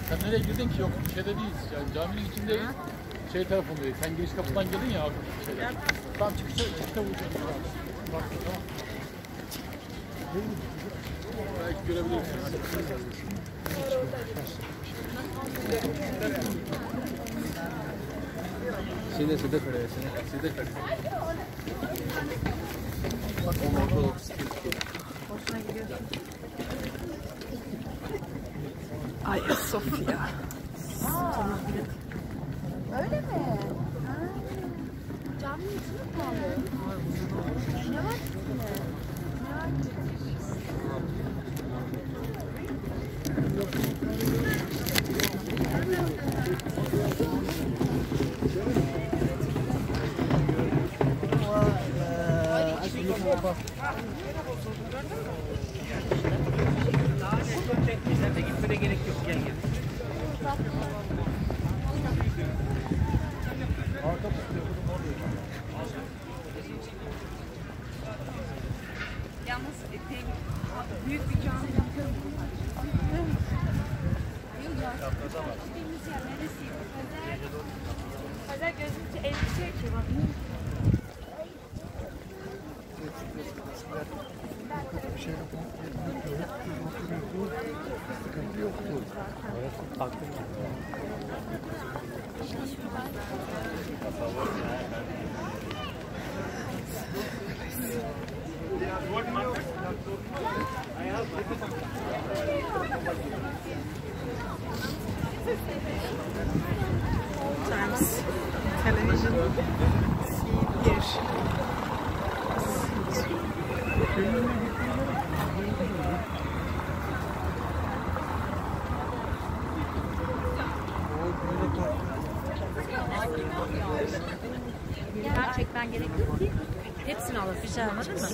Sen nereye girdin ki? Yok şeyde değiliz. Yani caminin içindeyiz. Şey tarafındayız. Sen giriş kapıdan girdin ya abi. Şeyden. Tam çıkışta vuracağım. Bak tamam. Belki görebilirsin. सीधे सीधे खड़े हैं सीधे खड़े Hagia Sophia. Öyle mi? Ha. Caminin içine pahalı. Ne var ki? Ne var ki? gitmene gerek yok. Gel gel. Yalnız büyük bir cami yapıyorum. Gittiğimiz yer neresiydi? Pazar gözümüzü elbise ki bak. Bir şey yok. Sıkıntı yoktu. Times Television C1. Gerçekten gerek yok ki. Hepsini alır. Bir şey almadın mı?